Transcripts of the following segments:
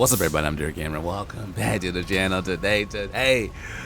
What's up, everybody? I'm Derek Gamer. Welcome back to the channel. Today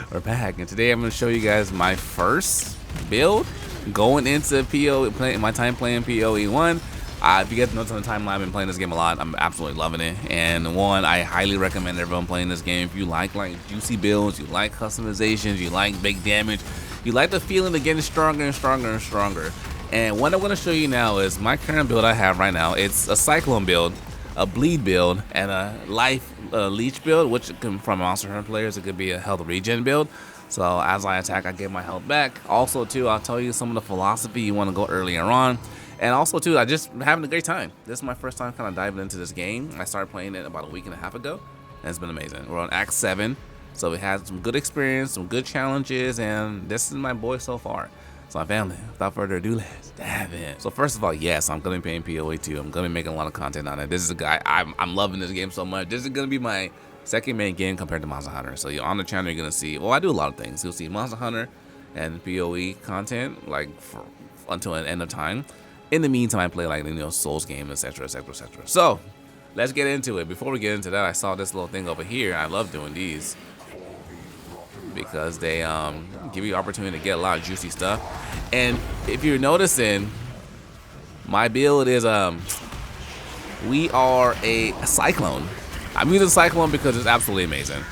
we're back, and today I'm going to show you guys my first build going into POE. My time playing POE 1. If you guys notice on the timeline, I've been playing this game a lot. I'm absolutely loving it. And I highly recommend everyone playing this game. If you like juicy builds, you like customizations, you like big damage, you like the feeling of getting stronger and stronger and stronger. And what I'm going to show you now is my current build I have right now. It's a Cyclone build, a bleed build, and a life leech build, which can, from Monster Hunter players, it could be a health regen build. So as I attack, I get my health back. Also too, I'll tell you some of the philosophy you want to go earlier on. And also too, I just having a great time. This is my first time kind of diving into this game. I started playing it about a week and a half ago, and it's been amazing. We're on Act 7, so we had some good experience, some good challenges, and this is my boy so far. So my family, without further ado, let's dive in. So first of all, yes, I'm gonna be playing POE 2. I'm gonna be making a lot of content on it. This is a guy, I'm loving this game so much. This is gonna be my second main game compared to Monster Hunter. So on the channel, you're gonna see, well, I do a lot of things. You'll see Monster Hunter and POE content, like until the end of time. In the meantime, I play Souls game, etc, etc, etc. So let's get into it. Before we get into that, I saw this little thing over here. I love doing these because they give you opportunity to get a lot of juicy stuff. And if you're noticing, my build is we are a Cyclone. I'm using Cyclone because it's absolutely amazing.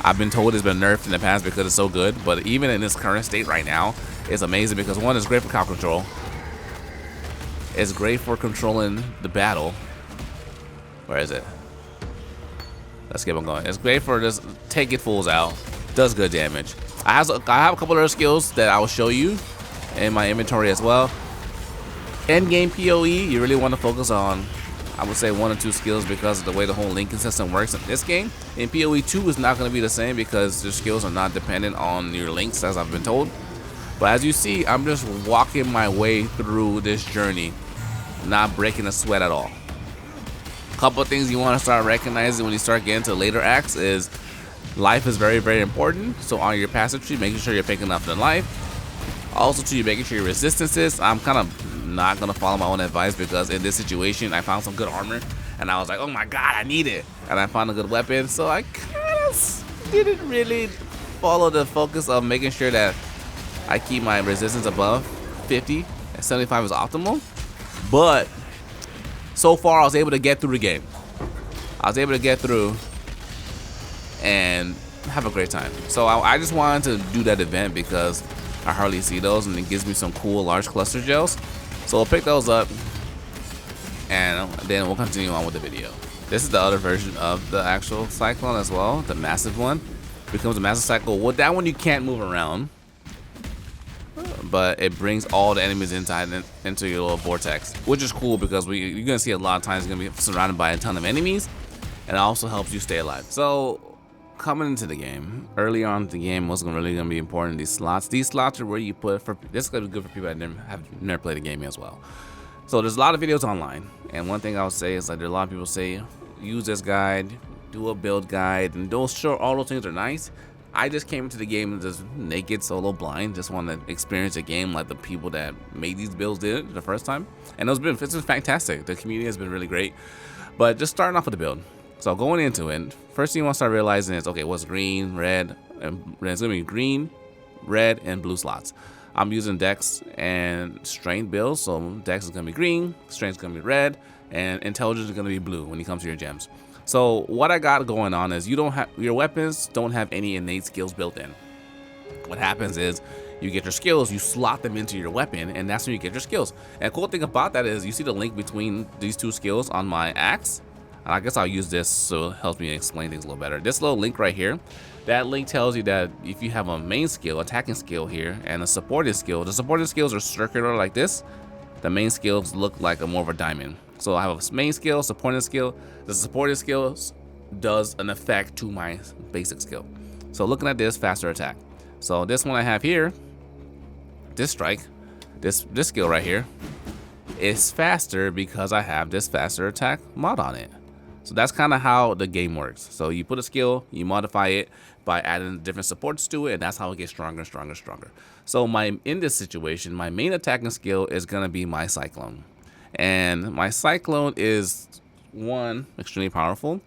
I've been told it's been nerfed in the past because it's so good, but even in its current state right now, it's amazing because one, it's great for crowd control. It's great for controlling the battle. Where is it? Let's keep on going. It's great for just taking fools out. Does good damage. I have a couple other skills that I will show you in my inventory as well. End game POE, you really want to focus on, I would say, 1 or 2 skills because of the way the whole linking system works in this game. In POE 2 is not going to be the same because the skills are not dependent on your links, as I've been told. But as you see, I'm just walking my way through this journey, not breaking a sweat at all. A couple of things you want to start recognizing when you start getting to later acts is life is very, very important. So on your passive tree, making sure you're picking up the life. Also too, you're making sure your resistances. I'm kind of not going to follow my own advice because in this situation, I found some good armor. And I was like, oh my god, I need it. And I found a good weapon. So I kind of didn't really follow the focus of making sure that I keep my resistance above 50. And 75 is optimal. But so far, I was able to get through the game. I was able to get through and have a great time. So I just wanted to do that event because I hardly see those, and it gives me some cool large cluster gels. So we'll pick those up, and then we'll continue on with the video. This is the other version of the actual Cyclone as well, the massive one. Becomes a massive cycle. Well, that one you can't move around, but it brings all the enemies inside into your little vortex, which is cool because you're gonna see a lot of times you're gonna be surrounded by a ton of enemies, and it also helps you stay alive. So coming into the game, early on in the game, what's really gonna be important? These slots are where you put for. This is gonna be good for people that have never played the game as well. So there's a lot of videos online, and one thing I would say is like there are a lot of people say use this guide, do a build guide, and those sure all those things are nice. I just came into the game just naked, solo, blind. Just want to experience a game like the people that made these builds did the first time, and it's been fantastic. The community has been really great. But just starting off with the build. So going into it, first thing you want to start realizing is, okay, what's green, red, and it's gonna be green, red, and blue slots. I'm using Dex and Strength builds, so Dex is gonna be green, Strength is gonna be red, and Intelligence is gonna be blue when it comes to your gems. So what I got going on is your weapons don't have any innate skills built in. What happens is you get your skills, you slot them into your weapon, and that's when you get your skills. And the cool thing about that is you see the link between these two skills on my axe. And I guess I'll use this so it helps me explain things a little better. This little link right here, that link tells you that if you have a main skill, attacking skill here, and a supported skill, the supported skills are circular like this. The main skills look like more of a diamond. So I have a main skill, supporting skill. The supported skills does an effect to my basic skill. So looking at this, faster attack. So this one I have here, this strike, this skill right here, is faster because I have this faster attack mod on it. So that's kind of how the game works. So you put a skill, you modify it by adding different supports to it, and that's how it gets stronger and stronger and stronger. So in this situation, my main attacking skill is gonna be my Cyclone. And my Cyclone is, one, extremely powerful.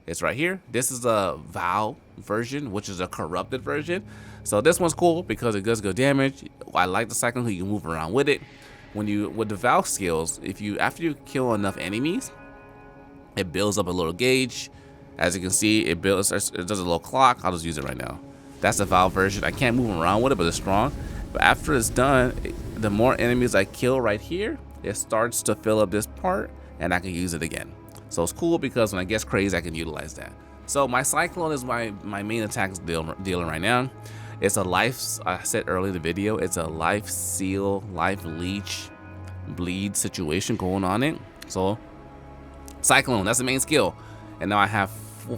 It's right here. This is a Vaal version, which is a corrupted version. So this one's cool because it does good damage. I like the Cyclone because you can move around with it. With the Vaal skills, after you kill enough enemies, it builds up a little gauge. As you can see, it does a little clock. I'll just use it right now. That's the Vaal version. I can't move around with it, but it's strong. But after it's done, the more enemies I kill right here, it starts to fill up this part, and I can use it again. So it's cool because when I get crazy, I can utilize that. So my Cyclone is my main attack dealer right now. It's a life, I said earlier in the video, it's a life seal, life leech, bleed situation going on it. So Cyclone, that's the main skill. And now I have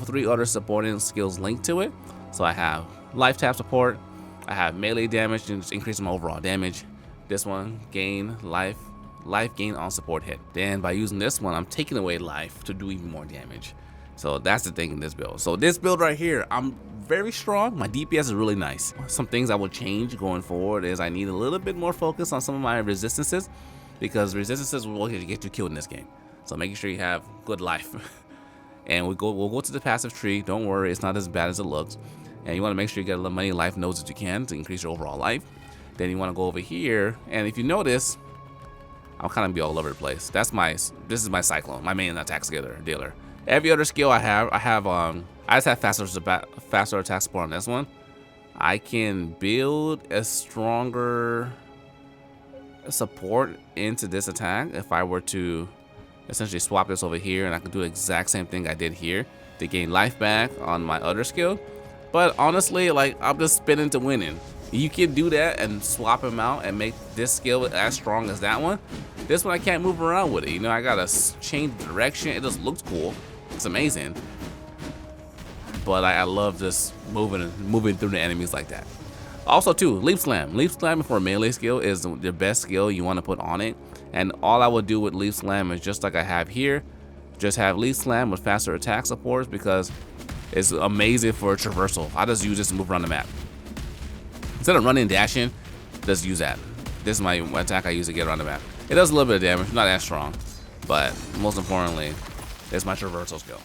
3 other supporting skills linked to it. So I have life tap support, I have melee damage and just increasing my overall damage. This one, gain life gain on support hit. Then by using this one, I'm taking away life to do even more damage. So that's the thing in this build. So this build right here, I'm very strong. My DPS is really nice. Some things I will change going forward is I need a little bit more focus on some of my resistances, because resistances will get you killed in this game. So making sure you have good life. And we'll go to the passive tree. Don't worry, it's not as bad as it looks. And you want to make sure you get as many life nodes as you can to increase your overall life. Then you want to go over here, and if you notice, I'll kind of be all over the place. This is my Cyclone, my main attack dealer. Every other skill I just have faster attack support on this one. I can build a stronger support into this attack if I were to essentially swap this over here, and I can do the exact same thing I did here to gain life back on my other skill. But honestly, like, I'm just spinning to winning. You can do that and swap them out and make this skill as strong as that one. This one I can't move around with it. You know, I gotta change direction. It just looks cool. It's amazing. But I love just moving through the enemies like that. Also too, Leech Slam. Leech Slam for a melee skill is the best skill you want to put on it. And all I would do with Leech Slam is just like I have here. Just have Leech Slam with faster attack supports because it's amazing for traversal. I just use this to move around the map. Instead of running and dashing, just use that. This is my attack I use to get around the map. It does a little bit of damage, not as strong, but most importantly, it's my traversal skill.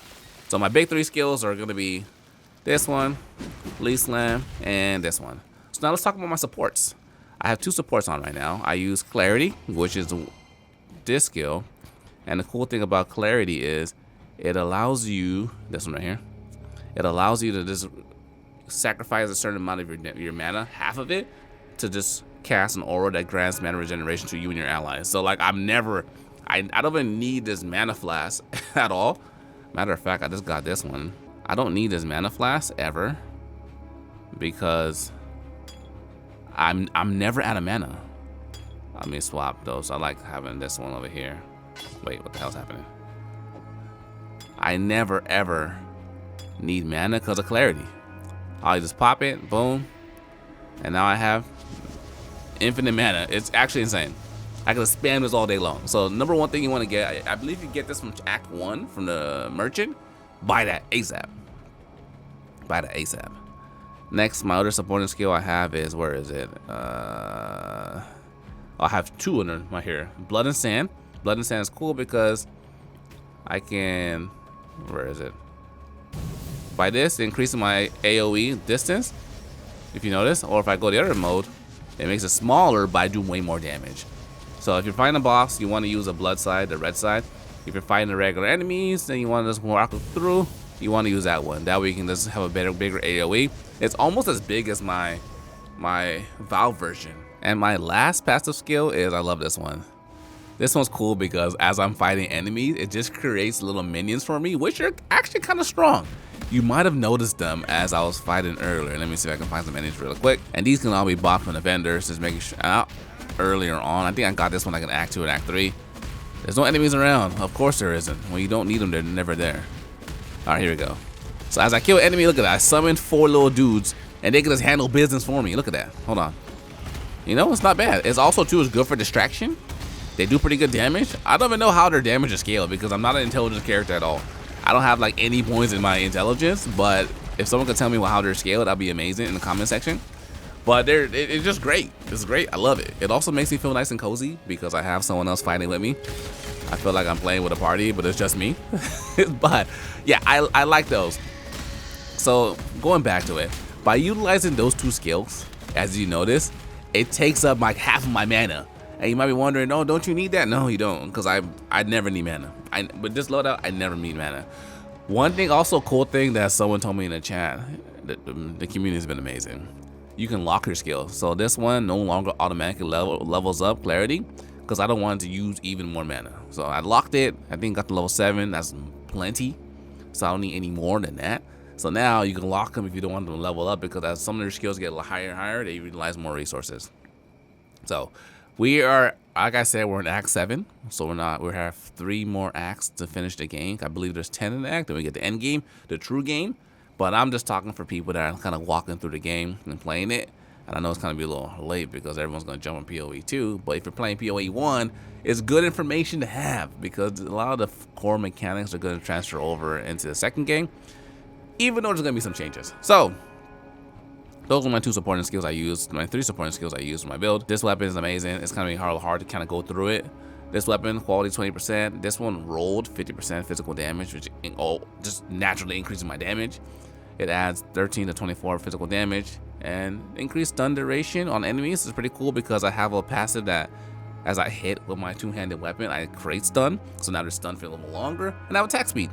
So my big 3 skills are going to be this one, Leech Slam, and this one. So now let's talk about my supports. I have 2 supports on right now. I use Clarity, which is this skill, and the cool thing about Clarity is it allows you, this one right here, it allows you to just sacrifice a certain amount of your mana, half of it, to just cast an aura that grants mana regeneration to you and your allies. So like I don't even need this mana flask at all. Matter of fact, I just got this one. I don't need this mana flask ever because I'm never out of mana. Let me swap those. I like having this one over here. Wait, what the hell's happening? I never ever need mana because of Clarity. I'll just pop it, boom, and now I have infinite mana. It's actually insane. I can spam this all day long. So number 1 thing you want to get, I believe you get this from Act 1 from the merchant. Buy that ASAP. Buy that ASAP. Next, my other supporting skill I have is, where is it? I have 2 in them right here. Blood and Sand. Blood and Sand is cool because I can, where is it? By this, increasing my AoE distance, if you notice, or if I go the other mode, it makes it smaller, but I do way more damage. So if you're fighting a boss, you want to use a blood side, the red side. If you're fighting the regular enemies, then you want to just walk through, you want to use that one. That way you can just have a bigger AoE. It's almost as big as my Vaal version. And my last passive skill is, I love this one. This one's cool because as I'm fighting enemies, it just creates little minions for me, which are actually kind of strong. You might have noticed them as I was fighting earlier. Let me see if I can find some minions real quick. And these can all be bought from the vendors, just making sure earlier on. I think I got this one like in Act 2 and Act 3. There's no enemies around. Of course there isn't. When you don't need them, they're never there. All right, here we go. So as I kill an enemy, look at that. I summoned 4 little dudes, and they can just handle business for me. Look at that. Hold on. You know, it's not bad. It's also, too, is good for distraction. They do pretty good damage. I don't even know how their damage is scaled because I'm not an intelligent character at all. I don't have like any points in my intelligence, but if someone could tell me how they're scaled, that'd be amazing in the comment section. But it's just great. It's great. I love it. It also makes me feel nice and cozy because I have someone else fighting with me. I feel like I'm playing with a party, but it's just me. But yeah, I like those. So going back to it, by utilizing those two skills, as you notice, it takes up like half of my mana. And you might be wondering, oh, don't you need that? No, you don't, because I never need mana. With this loadout, I never need mana. One thing, also cool thing that someone told me in the chat, the community has been amazing. You can lock your skills. So this one no longer automatically levels up clarity because I don't want to use even more mana. So I locked it. I think got to level 7. That's plenty. So I don't need any more than that. So now you can lock them if you don't want them to level up, because as some of their skills get higher and higher, they utilize more resources. So we are, like I said, we're in Act 7. So we have 3 more acts to finish the game. I believe there's 10 in the act. Then we get the end game, the true game. But I'm just talking for people that are kind of walking through the game and playing it. And I know it's going to be a little late because everyone's going to jump on PoE 2. But if you're playing PoE 1, it's good information to have because a lot of the core mechanics are going to transfer over into the second game, even though there's going to be some changes. So those are my 2 supporting skills I use, my 3 supporting skills I use for my build. This weapon is amazing. It's going to be hard to kind of go through it. This weapon, quality 20%. This one rolled 50% physical damage, which just naturally increases my damage. It adds 13 to 24 physical damage and increased stun duration on enemies is pretty cool because I have a passive that as I hit with my 2-handed weapon, I create stun. So now they're stunned for a little longer and I have attack speed.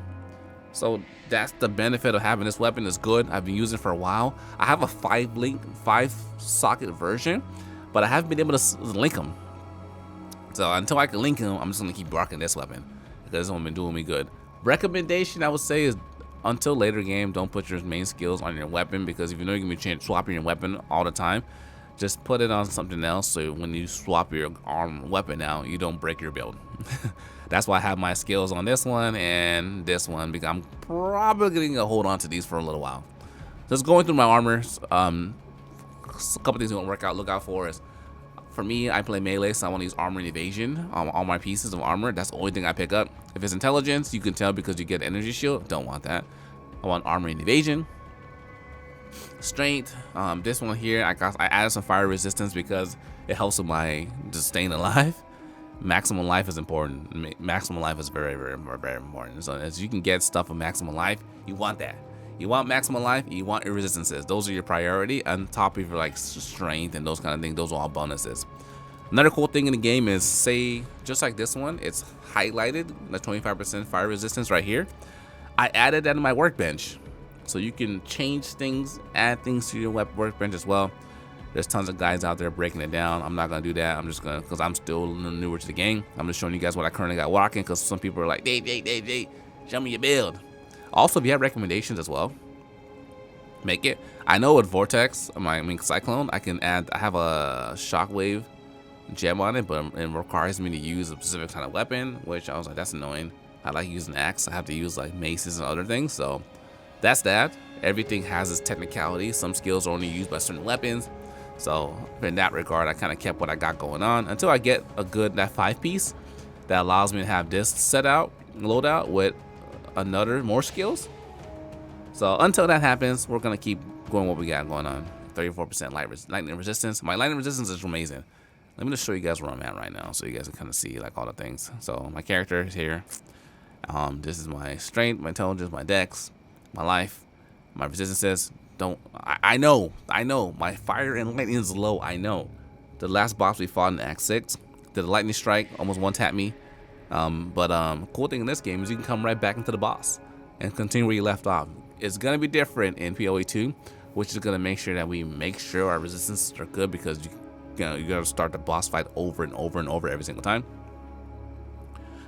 So that's the benefit of having this weapon. Is good. I've been using it for a while. I have a 5-socket version, but I haven't been able to link them. So until I can link them, I'm just gonna keep rocking this weapon because this one been doing me good. Recommendation I would say is, until later game, don't put your main skills on your weapon, because if you know you're gonna be swapping your weapon all the time, just put it on something else so when you swap your arm weapon out, you don't break your build. That's why I have my skills on this one and this one, because I'm probably gonna hold on to these for a little while. Just going through my armors, a couple things you want to look out for is, for me, I play melee, so I want to use armor and evasion on all my pieces of armor. That's the only thing I pick up. If it's intelligence, you can tell because you get energy shield. Don't want that. I want armor and evasion. Strength. This one here, I added some fire resistance because it helps with my just staying alive. Maximum life is important. Maximum life is very, very, very important. So as you can get stuff with maximum life, you want that. You want maximum life, you want your resistances. Those are your priority on top of your like strength and those kind of things. Those are all bonuses. Another cool thing in the game is, say, just like this one, it's highlighted, the 25% fire resistance right here. I added that in my workbench. So you can change things, add things to your workbench as well. There's tons of guys out there breaking it down. I'm not gonna do that. I'm just gonna, because I'm still newer to the game, I'm just showing you guys what I currently got walking, because some people are like, Dave, show me your build. Also, if you have recommendations as well, make it. I know with Vortex, Cyclone, I have a Shockwave gem on it, but it requires me to use a specific kind of weapon, which I was like, that's annoying. I like using axe. I have to use like maces and other things, so that's that. Everything has its technicality. Some skills are only used by certain weapons. So in that regard, I kind of kept what I got going on until I get that 5-piece that allows me to have this loadout with more skills. So until that happens, we're gonna keep going what we got going on. 34% lightning resistance. My lightning resistance is amazing. Let me just show you guys where I'm at right now, so you guys can kind of see like all the things. So my character is here. This is my strength, my intelligence, my dex, my life, my resistances. I know my fire and lightning is low. I know. The last boss we fought in Act 6 did a lightning strike, almost one-tapped me. Cool thing in this game is you can come right back into the boss and continue where you left off. It's gonna be different in PoE 2, which is gonna make sure that we make sure our resistances are good, because you gotta start the boss fight over and over and over every single time.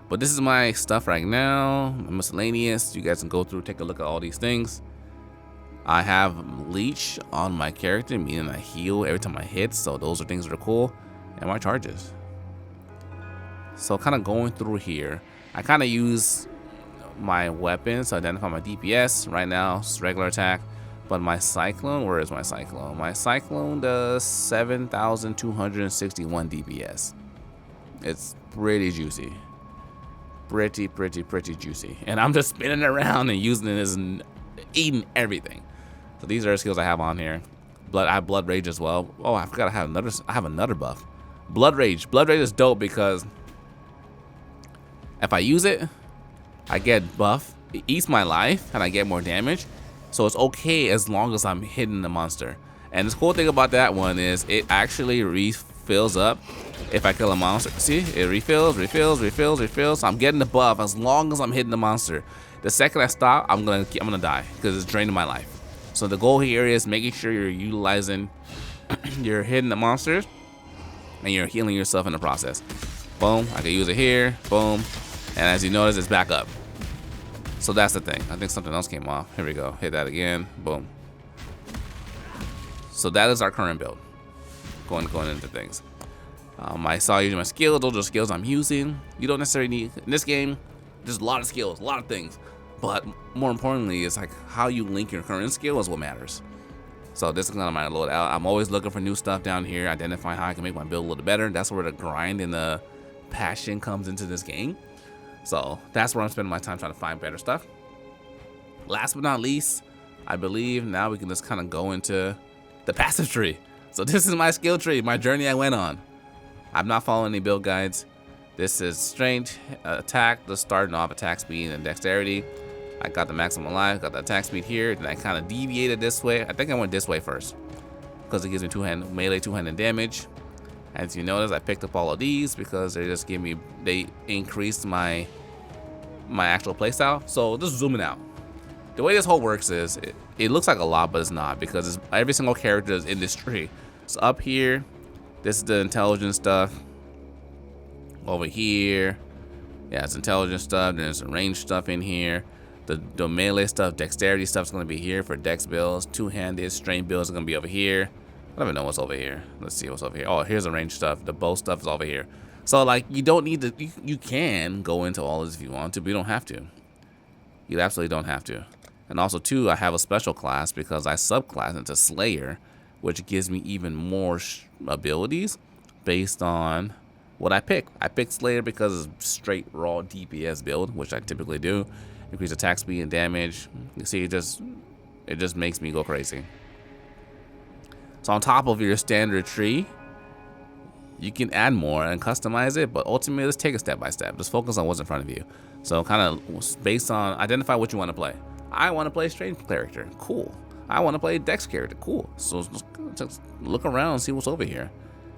But this is my stuff right now, miscellaneous. You guys can go through, take a look at all these things. I have Leech on my character, meaning I heal every time I hit, so those are things that are cool. And my charges. So kind of going through here, I kind of use my weapons to identify my DPS. Right now, it's regular attack. But my Cyclone, where is my Cyclone? My Cyclone does 7,261 DPS. It's pretty juicy. Pretty juicy. And I'm just spinning it around and using it as eating everything. So these are the skills I have on here. I have Blood Rage as well. Oh, I forgot I have another buff. Blood Rage. Blood Rage is dope because if I use it, I get buff. It eats my life and I get more damage. So it's okay as long as I'm hitting the monster. And the cool thing about that one is it actually refills up if I kill a monster. See, it refills. So I'm getting the buff as long as I'm hitting the monster. The second I stop, I'm gonna die because it's draining my life. So the goal here is making sure you're utilizing, you're hitting the monsters, and you're healing yourself in the process. Boom, I can use it here. Boom, and as you notice, it's back up. So that's the thing. I think something else came off. Here we go. Hit that again. Boom. So that is our current build. Going into things. I saw using my skills. Those are skills I'm using. You don't necessarily need in this game. There's a lot of skills, a lot of things. But more importantly, it's like how you link your current skill is what matters. So this is kind of my load out. I'm always looking for new stuff down here, identifying how I can make my build a little better. That's where the grind and the passion comes into this game. So that's where I'm spending my time trying to find better stuff. Last but not least, I believe now we can just kind of go into the passive tree. So this is my skill tree, my journey I went on. I'm not following any build guides. This is strength, attack, the starting off attack speed and dexterity. I got the maximum life, got the attack speed here, then I kind of deviated this way. I think I went this way first because it gives me melee two-handed damage. As you notice, I picked up all of these because they increased my actual playstyle. So just zooming out. The way this whole works is, it looks like a lot, but it's not because every single character is in this tree. So up here, this is the intelligence stuff. Over here, yeah, it's intelligence stuff. There's some range stuff in here. The melee stuff, dexterity stuff is going to be here for dex builds. Two-handed strength builds are going to be over here. I don't even know what's over here. Let's see what's over here. Oh, here's the range stuff. The bow stuff is over here. So like, you don't need to. You can go into all of this if you want to, but you don't have to. You absolutely don't have to. And also too, I have a special class because I subclass into Slayer, which gives me even more abilities based on what I pick. I picked Slayer because it's straight raw DPS build, which I typically do. Increase attack speed and damage. You see, it just makes me go crazy. So on top of your standard tree, you can add more and customize it, but ultimately, let's take it step by step. Just focus on what's in front of you. So kind of based on, identify what you want to play. I want to play strength character. Cool. I want to play dex character. Cool. So just look around and see what's over here.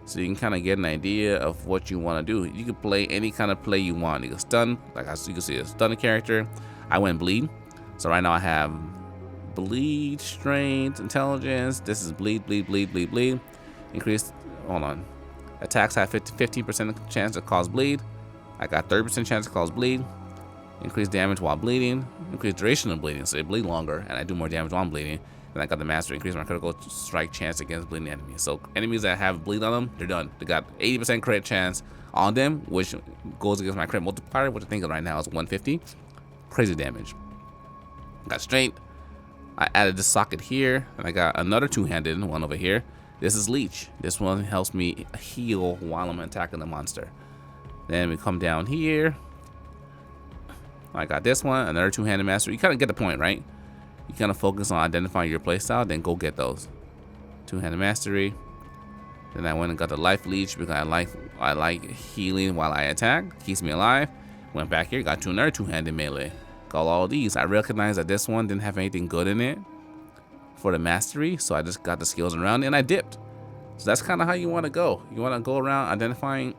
So you can kind of get an idea of what you want to do. You can play any kind of play you want. You can stun, like you can see a stun character. I went bleed. So right now I have bleed, strength, intelligence. This is bleed. Increased, hold on. Attacks have 15% chance to cause bleed. I got 30% chance to cause bleed. Increased damage while bleeding. Increased duration of bleeding, so they bleed longer, and I do more damage while I'm bleeding. Then I got the master, increase my critical strike chance against bleeding enemies. So enemies that have bleed on them, they're done. They got 80% crit chance on them, which goes against my crit multiplier, which I think right now is 150. Crazy damage. Got strength. I added this socket here, and I got another two-handed one over here. This is Leech. This one helps me heal while I'm attacking the monster. Then we come down here. I got this one, another two-handed master. You kind of get the point, right? You kind of focus on identifying your playstyle, then go get those. Two-handed mastery. Then I went and got the life leech because I like healing while I attack. Keeps me alive. Went back here, got another two-handed melee. Got all of these. I recognized that this one didn't have anything good in it for the mastery, so I just got the skills around it and I dipped. So that's kind of how you want to go. You want to go around identifying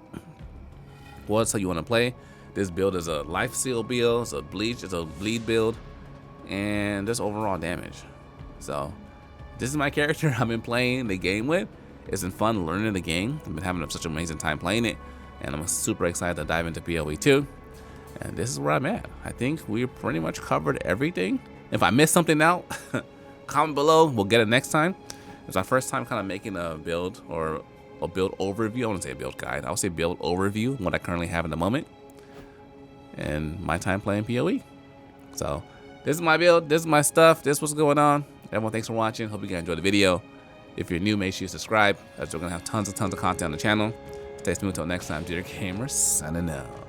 what's how you want to play. This build is a life seal build, it's a bleed build, and just overall damage. So this is my character I've been playing the game with. It's been fun learning the game. I've been having such an amazing time playing it, and I'm super excited to dive into PoE 2. And this is where I'm at. I think we pretty much covered everything. If I missed something out, comment below. We'll get it next time. It's my first time kind of making a build or a build overview. I wouldn't say a build guide. I would say build overview, what I currently have in the moment. And my time playing PoE. So this is my build. This is my stuff. This is what's going on. Everyone, thanks for watching. Hope you guys enjoyed the video. If you're new, make sure you subscribe, as we're going to have tons of content on the channel. Stay tuned until next time. Dear Gamer, signing out.